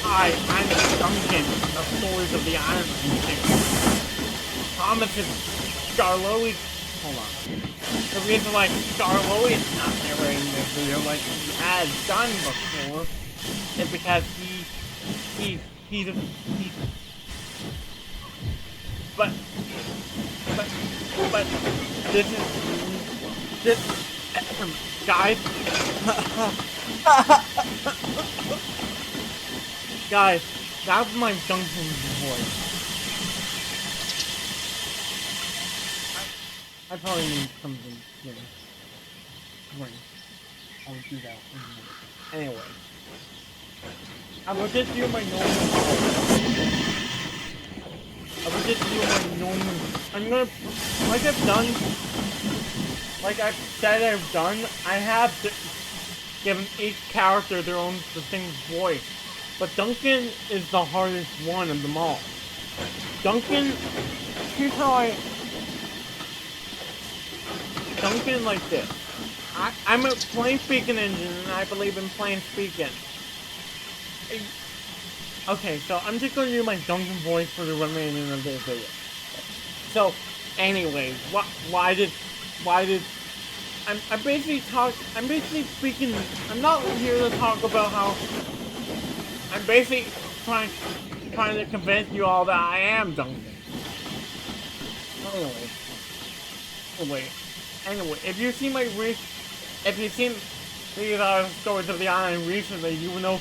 I'm Duncan, the stories of the island. Thomas is Scarloid. Hold on. The reason why Scarloid's not narrating this video like he has done before is because he's but but but this guys guys, that's my Duncan voice. I probably need something, you know. Right. I'll do that in a minute. Anyway. I will just do my normal I'm gonna, like I've said I've done, I have given each character their own distinct voice. But Duncan is the hardest one of them all. Duncan, here's how Duncan like this. I'm a plain speaking engine and I believe in plain speaking. Okay, so I'm just gonna do my Duncan voice for the remaining of this video. So, anyways, why did I'm basically speaking. I'm not here to talk about how I'm basically trying to convince you all that I am Duncan. Anyway, if you've seen these stories of the island recently, you know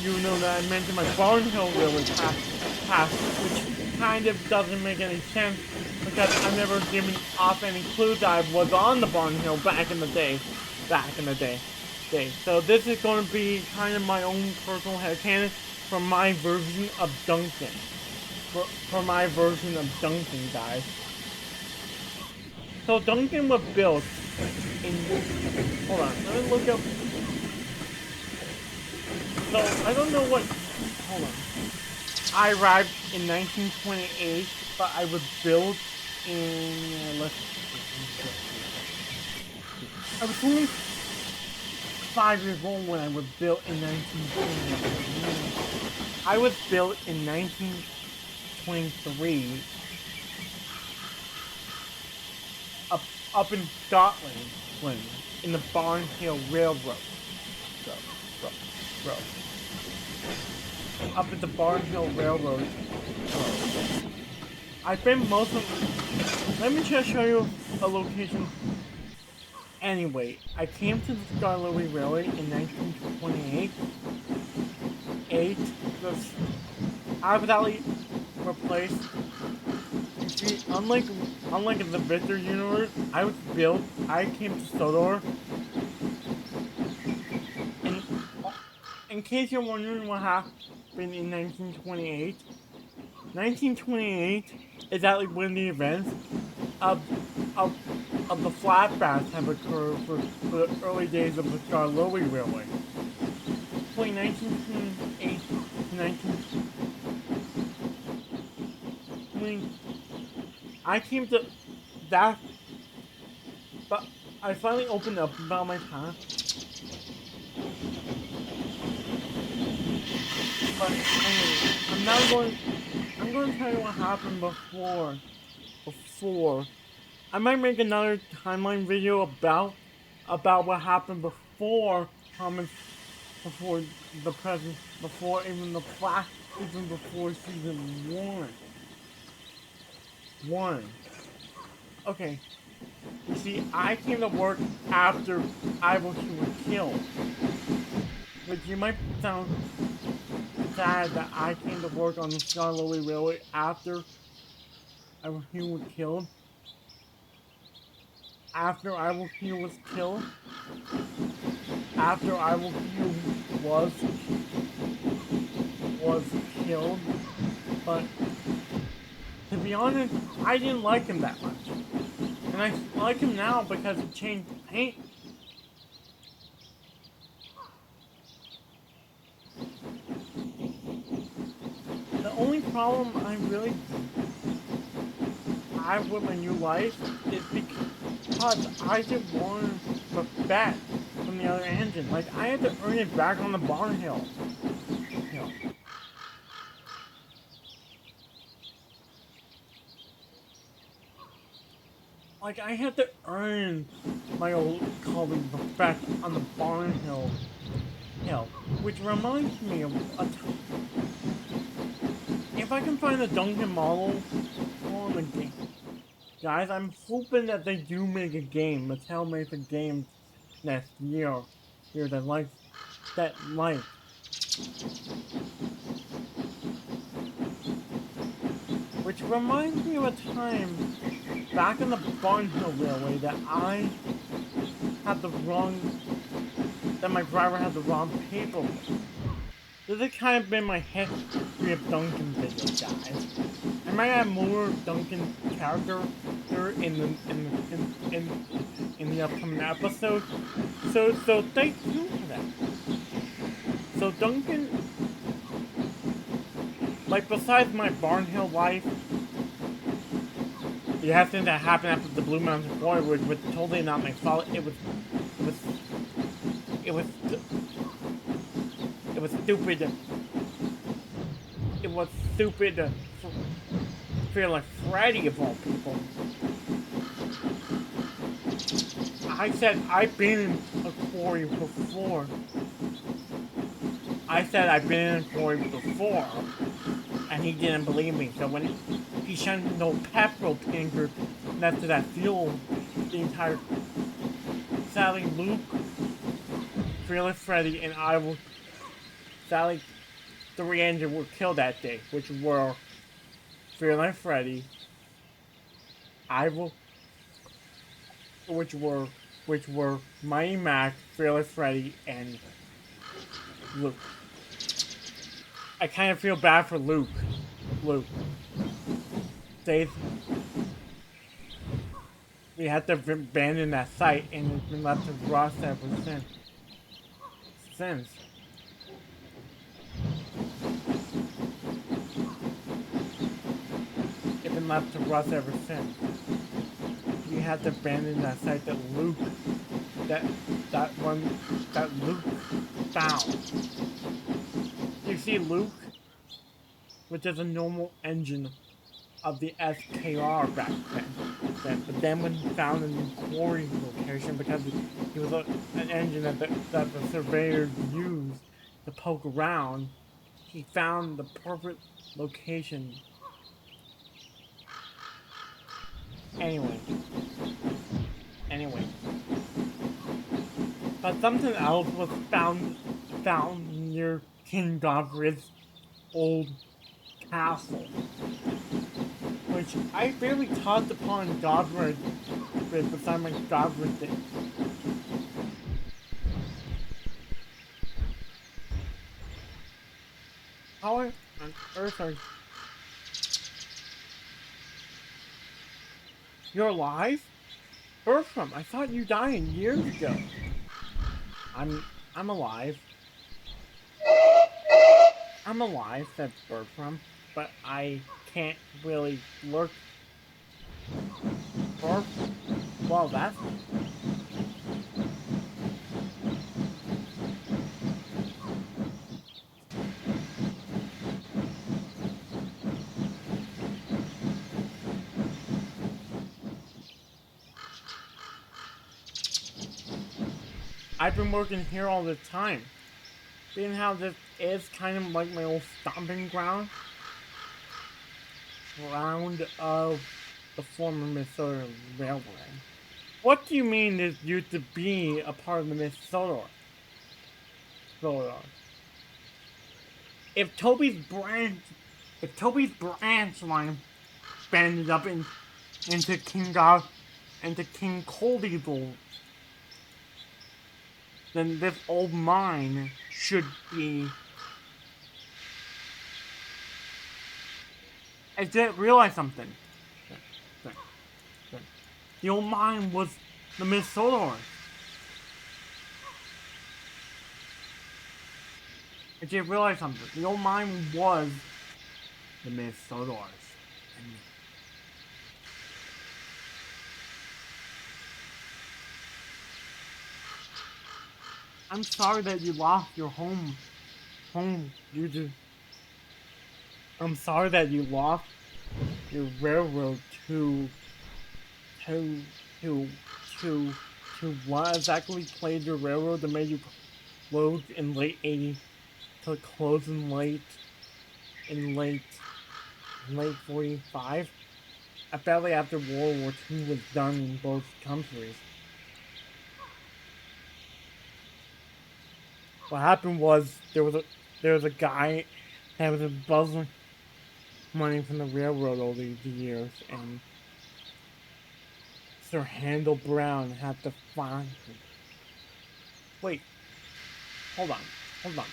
that I mentioned my Barnhill Railway past, which kind of doesn't make any sense because I've never given off any clues that I was on the Barnhill back in the day. So this is going to be kind of my own personal headcanon for my version of Duncan. For my version of Duncan, guys. So Duncan was built in... Hold on, let me look up... So, I don't know what... Hold on. I arrived in 1928, but I was built in... I was only 5 years old when I was built in 1928. I was built in 1923 up in Scotland, in the Barnhill Railroad. Up at the Barnhill Railroad. I've been most of... Let me just show you a location. Anyway, I came to the Scarlowy Railway in 1928. I was actually replaced. See, unlike the Victor universe, I came to Sodor. And in case you're wondering what happened in 1928, 1928 is actually when the events of the flashbacks have occurred for the early days of the Scarlowy Railway. Between 1928 to 19... I came to that, but I finally opened up about my past. But anyway, I'm going to tell you what happened before. I might make another timeline video about what happened before before the present, before even the flash, even before season 1. Okay. You see, I came to work after I was killed. Which you might sound sad that I came to work on the Scarlowy Railway after he was killed. After Ivanhoe was killed. After Ivanhoe was killed. But to be honest, I didn't like him that much. And I like him now because he changed paint. The only problem I really have with my new life is because I just wanted the bet from the other engine. Like, I had to earn it back on the Barnhill. Like, I had to earn my old colleague back on the Barn Hill, which reminds me of a time. If I can find a Duncan model on the game, guys, I'm hoping that they do make a game. Mattel makes a game next year, that which reminds me of a time back in the Barnhill Railway had the wrong, that my driver had the wrong paperwork. This has kind of been my history of Duncan video, guys. I might have more Duncan character here in the upcoming episode. So stay tuned for that. So Duncan, like besides my Barnhill life, the accident that happened after the Blue Mountain Quarry was totally not my fault. It was stupid. It was stupid. Feel like Freddy of all people. I said I've been in a quarry before. I said I've been in a quarry before, and he didn't believe me. So when he shined no petrol tanker next to that fuel, the entire Sally, Luke, Fearless Freddy, and I will. Sally, the re-engine were killed that day, which were Fearless Freddy, which were Mighty Mac, Fearless Freddy, and Luke. I kind of feel bad for Luke. We had to abandon that site, and it's been left to rust ever since. It's been left to rust ever since. We had to abandon that site that Luke found. You see, Luke, which is a normal engine of the SKR back then. But then when he found a new quarry location, because he was an engine that the surveyors used to poke around, he found the perfect location. Anyway. But something else was found near King Godfrey's old castle, which I barely touched upon Godfrey beside my Godfrey thing. How on earth are you're alive? Bertram, I thought you died years ago. I'm alive. I'm alive, said Bertram, but I can't really look. Well, that's. I've been working here all the time. Seeing how this is kind of like my old stomping ground of the former Minnesota Railway. What do you mean this used to be a part of the Minnesota? If Toby's branch line banded up into King Coldyville, then this old mine should be. I didn't realize something. The old mine was the Minnesota. I didn't realize something. The old mine was the Minnesota. I'm sorry that you lost your home. I'm sorry that you lost your railroad to to to to what exactly played the railroad that made you close in late 80s to close in late 45? Apparently after World War II was done in both countries. What happened was there was a guy that was embezzling money from the railroad over the years, and Sir Handel Brown had to find him. Wait, hold on, hold on.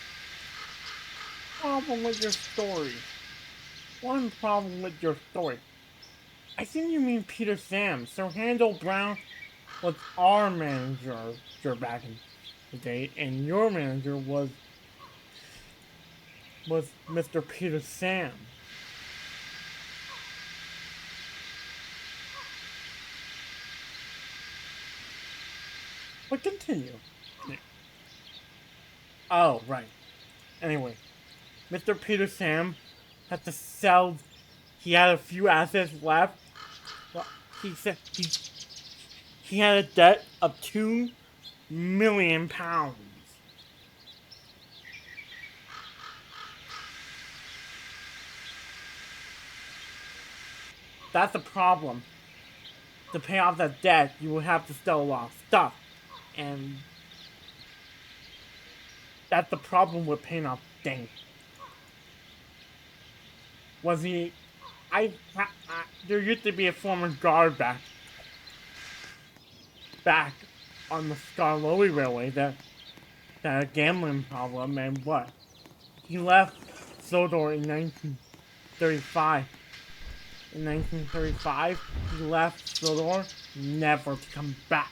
Problem with your story. One problem with your story. I think you mean Peter Sam. Sir Handel Brown was our manager back in the day, and your manager was Mr. Peter Sam. But continue. Oh, right. Anyway, Mr. Peter Sam had to sell. He had a few assets left. Well, he said he had a debt of £2 million. That's the problem. To pay off that debt, you would have to sell a lot of stuff, and that's the problem with paying off debt. Was he? There used to be a former guard back on the Skarloey Railway that had a gambling problem, and what? He left Sodor in 1935. In 1935, he left Sodor, never to come back.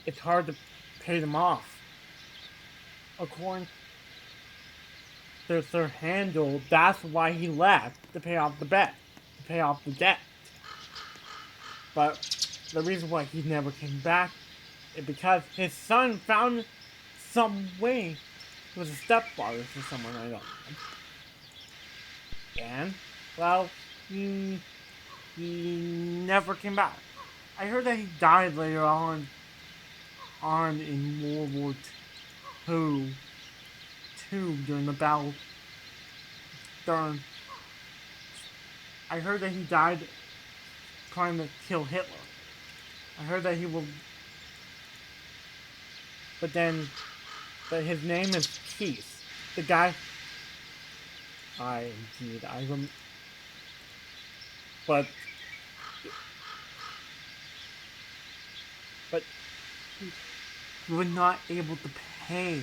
It's hard to pay them off. According to Sir Handel, that's why he left, to pay off the debt. To pay off the debt. But the reason why he never came back is because his son found some way. He was a stepfather for someone I don't know. And, well, he never came back. I heard that he died later on in World War II during the battle. I heard that he died trying to kill Hitler. I heard that he will, but his name is Keith. The guy. But he was not able to pay.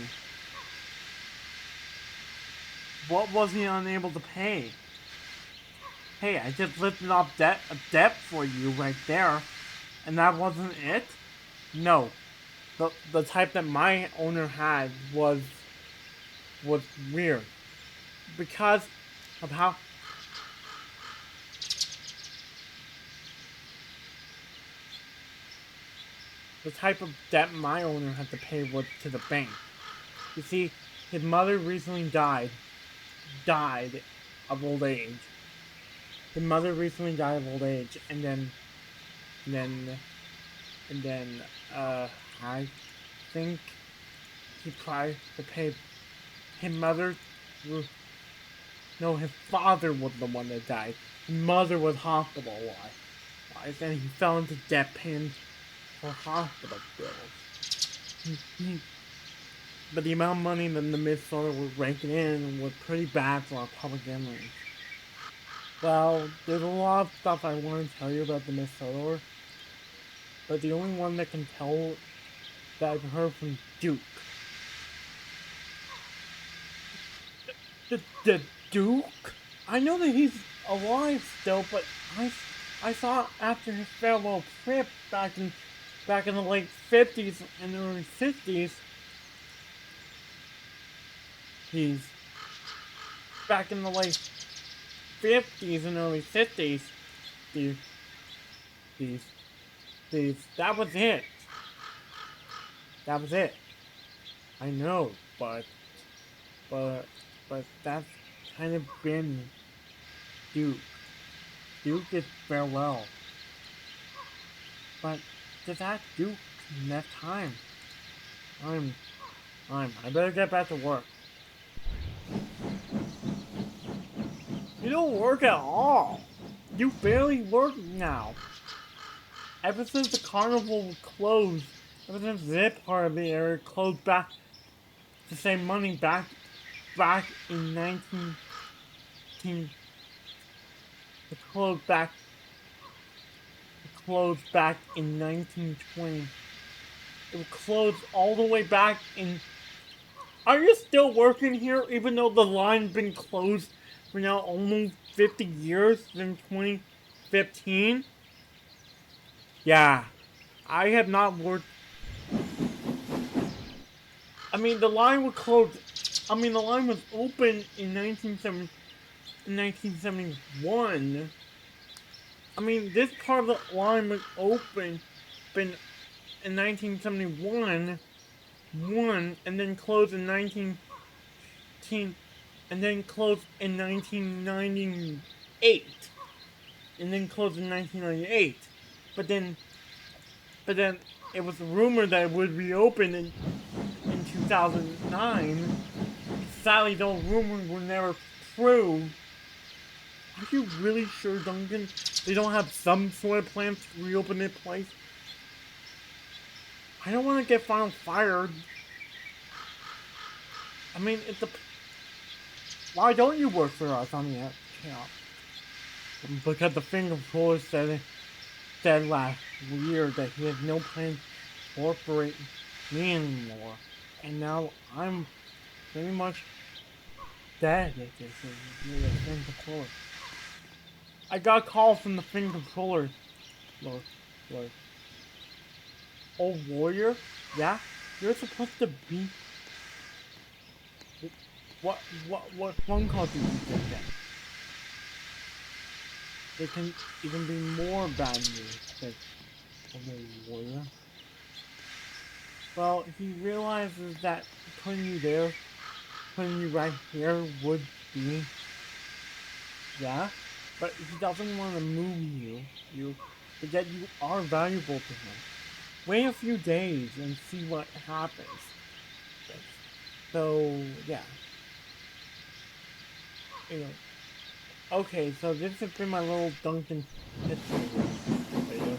What was he unable to pay? Hey, I just lifted off a debt for you right there, and that wasn't it? No. The type that my owner had was weird. Because of how the type of debt my owner had to pay was to the bank. You see, his mother recently died of old age. His mother recently died of old age, and then I think he tried to pay his mother. No, his father was the one that died. His mother was hospitalized, and he fell into debt paying for hospital bills. But the amount of money that the Minnesota were raking in was pretty bad for our public gambling. Well, there's a lot of stuff I want to tell you about the Minnesota, but the only one that can tell that I've heard from Duke. The Duke? I know that he's alive still, but I saw after his farewell trip back in the late 50s and early 50s. He's back in the late 50s and early 50s. That was it. That was it. I know, but that's kind of been Duke. Duke is farewell. But does that Duke enough time? I better get back to work. You don't work at all. You barely work now. Ever since the carnival closed, ever since this part of the area closed back to save money back in 19... It closed back in 1920. It was closed all the way back in... Are you still working here even though the line's been closed for now almost 50 years since 2015? Yeah, I have not worked... I mean, the line was closed... I mean, the line was open in 1971. I mean, this part of the line was open in 1971, and then closed in 19... and then closed in 1998. And then closed in 1998. But then it was rumored that it would reopen in 2009. Sadly, those rumors were never proved. Are you really sure, Duncan? They don't have some sort of plan to reopen this place? I don't want to get fired. I mean, it's a... Why don't you work for us on the app? Because the finger controller said last year that he has no plan to incorporate me anymore. And now I'm pretty much dead at this finger controller. I got a call from the finger controller. Lord. Oh, warrior? Yeah? You're supposed to be... What phone call did you get then? There can even be more bad news, said the warrior. Well, he realizes that putting you right here would be... Yeah? But he doesn't want to move you, but yet you are valuable to him. Wait a few days and see what happens. So, yeah. Anyway. Okay, so this has been my little Duncan history video.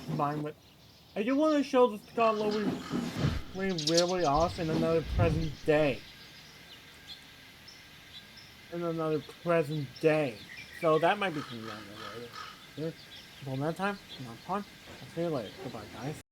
Combined with... I do want to show the Scott Lowy Railway off in another present day. So that might be coming down the road. Until that time, not fun. I'll see you later. Goodbye, guys.